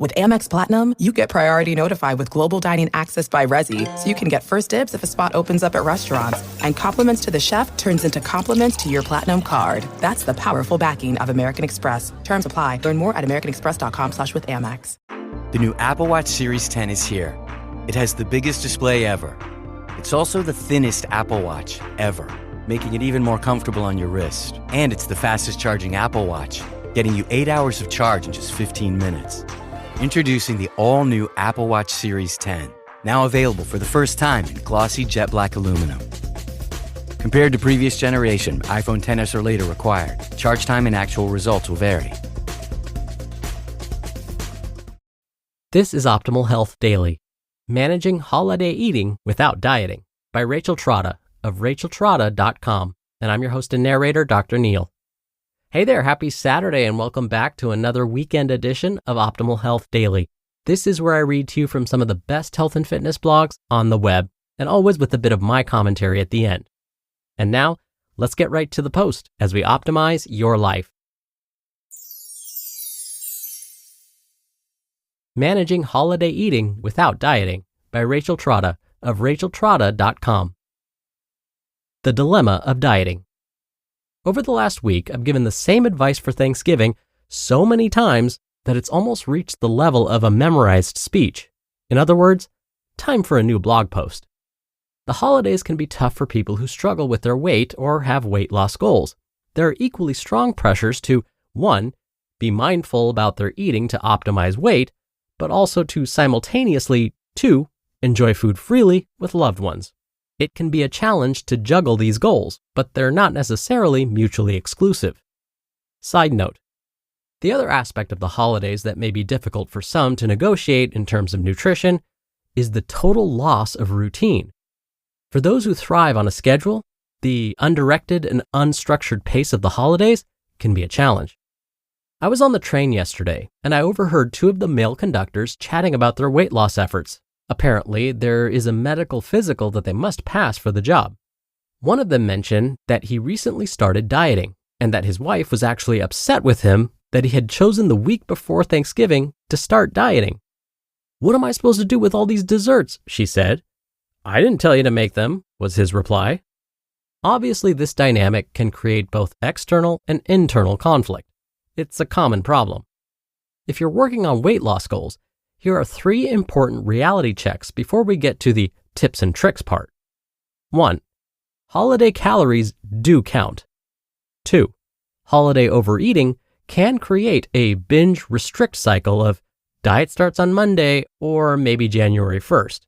With Amex Platinum, you get priority notified with global dining access by Resi, so you can get first dibs if a spot opens up at restaurants. And compliments to the chef turns into compliments to your Platinum card. That's the powerful backing of American Express. Terms apply. Learn more at americanexpress.com/withAmex. The new Apple Watch Series 10 is here. It has the biggest display ever. It's also the thinnest Apple Watch ever, making it even more comfortable on your wrist. And it's the fastest charging Apple Watch, getting you 8 hours of charge in just 15 minutes. Introducing the all-new Apple Watch Series 10, now available for the first time in glossy jet black aluminum. Compared to previous generation, iPhone XS or later required. Charge time and actual results will vary. This is Optimal Health Daily, Managing Holiday Eating Without Dieting by Rachel Trotta of racheltrotta.com. And I'm your host and narrator, Dr. Neil. Hey there, happy Saturday and welcome back to another weekend edition of Optimal Health Daily. This is where I read to you from some of the best health and fitness blogs on the web, and always with a bit of my commentary at the end. And now, let's get right to the post as we optimize your life. Managing Holiday Eating Without Dieting by Rachel Trotta of racheltrotta.com. The Dilemma of Dieting. Over the last week, I've given the same advice for Thanksgiving so many times that it's almost reached the level of a memorized speech. In other words, time for a new blog post. The holidays can be tough for people who struggle with their weight or have weight loss goals. There are equally strong pressures to, 1, be mindful about their eating to optimize weight, but also to simultaneously, 2, enjoy food freely with loved ones. It can be a challenge to juggle these goals, but they're not necessarily mutually exclusive. Side note, the other aspect of the holidays that may be difficult for some to negotiate in terms of nutrition is the total loss of routine. For those who thrive on a schedule, the undirected and unstructured pace of the holidays can be a challenge. I was on the train yesterday, and I overheard 2 of the male conductors chatting about their weight loss efforts. Apparently, there is a medical physical that they must pass for the job. One of them mentioned that he recently started dieting, and that his wife was actually upset with him that he had chosen the week before Thanksgiving to start dieting. "What am I supposed to do with all these desserts?" she said. "I didn't tell you to make them," was his reply. Obviously, this dynamic can create both external and internal conflict. It's a common problem. If you're working on weight loss goals, here are 3 important reality checks before we get to the tips and tricks part. 1. Holiday calories do count. 2. Holiday overeating can create a binge restrict cycle of diet starts on Monday or maybe January 1st.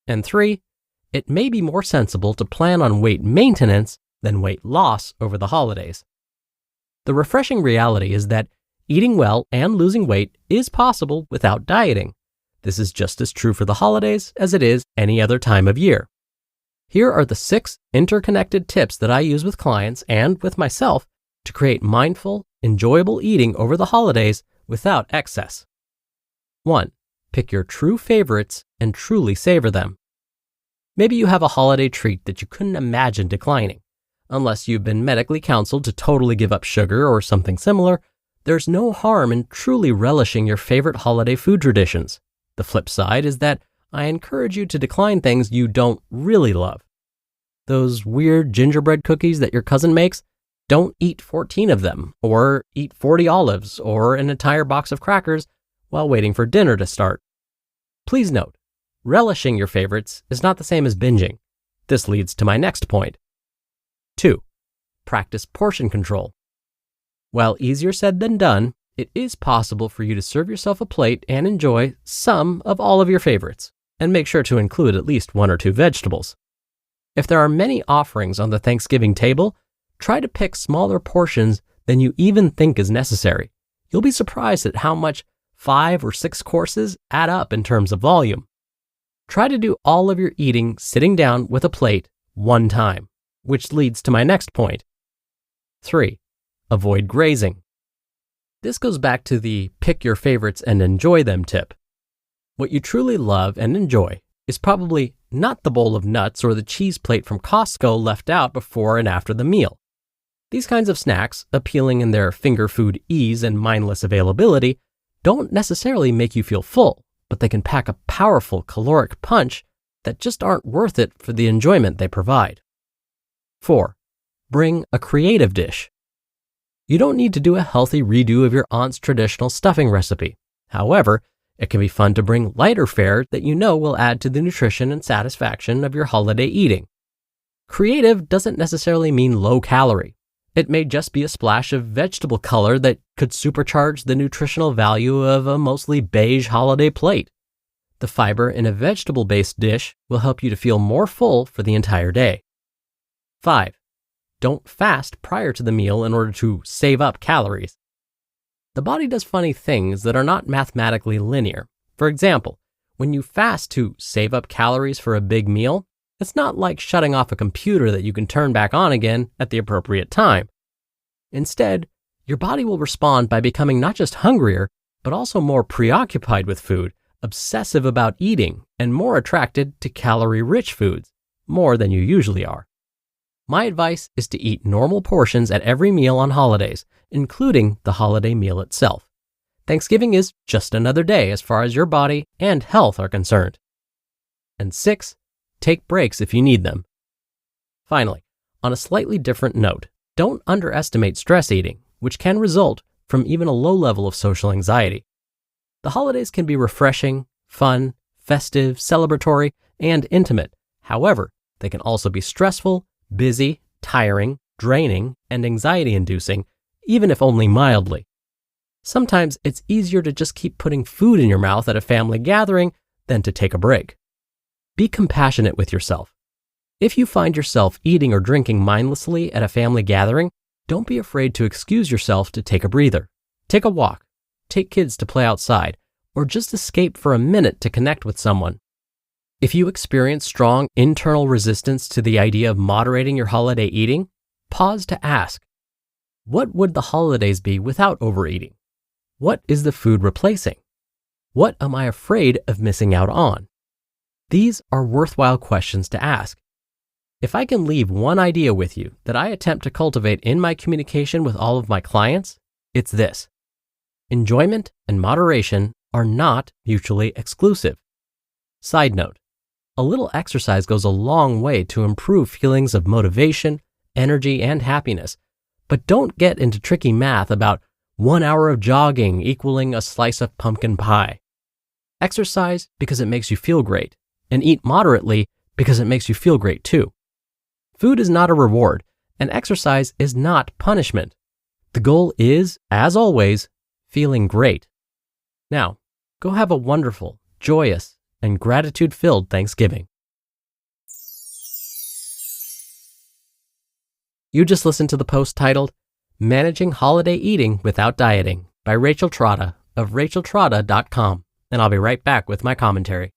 And 3. It may be more sensible to plan on weight maintenance than weight loss over the holidays. The refreshing reality is that eating well and losing weight is possible without dieting. This is just as true for the holidays as it is any other time of year. Here are the 6 interconnected tips that I use with clients and with myself to create mindful, enjoyable eating over the holidays without excess. 1. Pick your true favorites and truly savor them. Maybe you have a holiday treat that you couldn't imagine declining. Unless you've been medically counseled to totally give up sugar or something similar, there's no harm in truly relishing your favorite holiday food traditions. The flip side is that I encourage you to decline things you don't really love. Those weird gingerbread cookies that your cousin makes, don't eat 14 of them, or eat 40 olives, or an entire box of crackers while waiting for dinner to start. Please note, relishing your favorites is not the same as binging. This leads to my next point. 2. Practice portion control. While easier said than done, it is possible for you to serve yourself a plate and enjoy some of all of your favorites, and make sure to include at least 1 or 2 vegetables. If there are many offerings on the Thanksgiving table, try to pick smaller portions than you even think is necessary. You'll be surprised at how much 5 or 6 courses add up in terms of volume. Try to do all of your eating sitting down with a plate one time, which leads to my next point. 3. Avoid grazing. This goes back to the pick your favorites and enjoy them tip. What you truly love and enjoy is probably not the bowl of nuts or the cheese plate from Costco left out before and after the meal. These kinds of snacks, appealing in their finger food ease and mindless availability, don't necessarily make you feel full, but they can pack a powerful caloric punch that just aren't worth it for the enjoyment they provide. 4. Bring a creative dish. You don't need to do a healthy redo of your aunt's traditional stuffing recipe. However, it can be fun to bring lighter fare that you know will add to the nutrition and satisfaction of your holiday eating. Creative doesn't necessarily mean low calorie. It may just be a splash of vegetable color that could supercharge the nutritional value of a mostly beige holiday plate. The fiber in a vegetable-based dish will help you to feel more full for the entire day. 5. Don't fast prior to the meal in order to save up calories. The body does funny things that are not mathematically linear. For example, when you fast to save up calories for a big meal, it's not like shutting off a computer that you can turn back on again at the appropriate time. Instead, your body will respond by becoming not just hungrier, but also more preoccupied with food, obsessive about eating, and more attracted to calorie-rich foods, more than you usually are. My advice is to eat normal portions at every meal on holidays, including the holiday meal itself. Thanksgiving is just another day as far as your body and health are concerned. And 6, take breaks if you need them. Finally, on a slightly different note, don't underestimate stress eating, which can result from even a low level of social anxiety. The holidays can be refreshing, fun, festive, celebratory, and intimate. However, they can also be stressful, busy, tiring, draining, and anxiety-inducing, even if only mildly. Sometimes it's easier to just keep putting food in your mouth at a family gathering than to take a break. Be compassionate with yourself. If you find yourself eating or drinking mindlessly at a family gathering, don't be afraid to excuse yourself to take a breather. Take a walk, take kids to play outside, or just escape for a minute to connect with someone. If you experience strong internal resistance to the idea of moderating your holiday eating, pause to ask, what would the holidays be without overeating? What is the food replacing? What am I afraid of missing out on? These are worthwhile questions to ask. If I can leave one idea with you that I attempt to cultivate in my communication with all of my clients, it's this. Enjoyment and moderation are not mutually exclusive. Side note, a little exercise goes a long way to improve feelings of motivation, energy, and happiness, but don't get into tricky math about 1 hour of jogging equaling a slice of pumpkin pie. Exercise because it makes you feel great, and eat moderately because it makes you feel great too. Food is not a reward, and exercise is not punishment. The goal is, as always, feeling great. Now, go have a wonderful, joyous, and gratitude-filled Thanksgiving. You just listened to the post titled, Managing Holiday Eating Without Dieting by Rachel Trotta of racheltrotta.com, and I'll be right back with my commentary.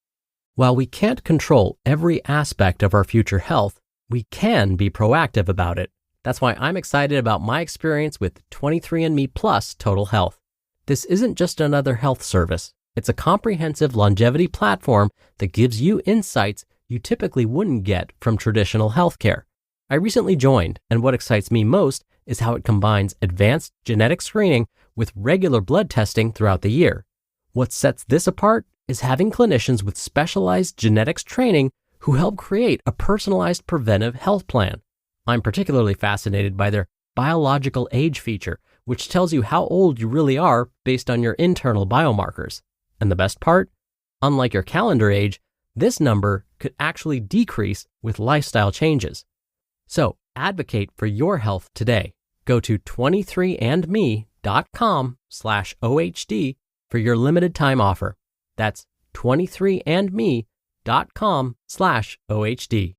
While we can't control every aspect of our future health, we can be proactive about it. That's why I'm excited about my experience with 23andMe Plus Total Health. This isn't just another health service. It's a comprehensive longevity platform that gives you insights you typically wouldn't get from traditional healthcare. I recently joined, and what excites me most is how it combines advanced genetic screening with regular blood testing throughout the year. What sets this apart is having clinicians with specialized genetics training who help create a personalized preventive health plan. I'm particularly fascinated by their biological age feature, which tells you how old you really are based on your internal biomarkers. And the best part? Unlike your calendar age, this number could actually decrease with lifestyle changes. So advocate for your health today. Go to 23andme.com/OHD for your limited time offer. That's 23andme.com/OHD.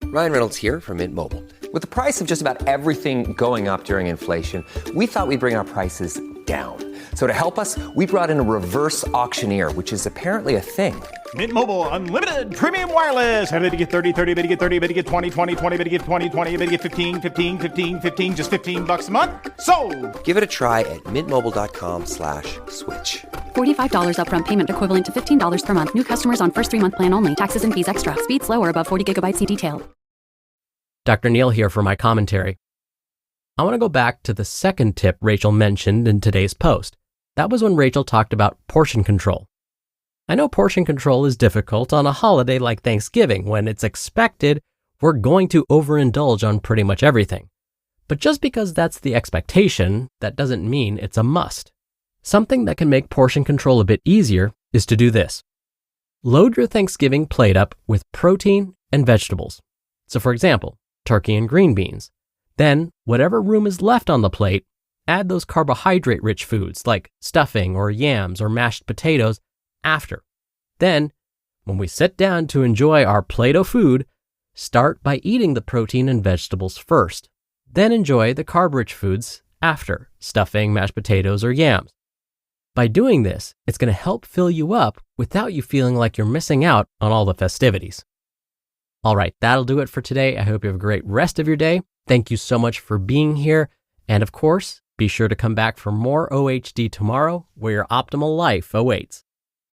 Ryan Reynolds here from Mint Mobile. With the price of just about everything going up during inflation, we thought we'd bring our prices down. So to help us, we brought in a reverse auctioneer, which is apparently a thing. Mint Mobile Unlimited Premium Wireless. How to get 30, 30, bit to get 30, bit to get 20, 20, 20, bit to get 20, 20, bit to get 15, 15, 15, 15, just $15 a month? Sold! Give it a try at mintmobile.com/switch. $45 upfront payment equivalent to $15 per month. New customers on first 3-month plan only. Taxes and fees extra. Speed slower above 40 gigabytes. See detail. Dr. Neal here for my commentary. I want to go back to the second tip Rachel mentioned in today's post. that was when Rachel talked about portion control. I know portion control is difficult on a holiday like Thanksgiving when it's expected we're going to overindulge on pretty much everything. But just because that's the expectation, that doesn't mean it's a must. Something that can make portion control a bit easier is to do this. Load your Thanksgiving plate up with protein and vegetables. So for example, turkey and green beans. Then, whatever room is left on the plate, add those carbohydrate-rich foods like stuffing or yams or mashed potatoes after. Then, when we sit down to enjoy our Play-Doh food, start by eating the protein and vegetables first. Then enjoy the carb-rich foods after, stuffing, mashed potatoes, or yams. By doing this, it's going to help fill you up without you feeling like you're missing out on all the festivities. All right, that'll do it for today. I hope you have a great rest of your day. Thank you so much for being here. And of course, be sure to come back for more OHD tomorrow, where your optimal life awaits.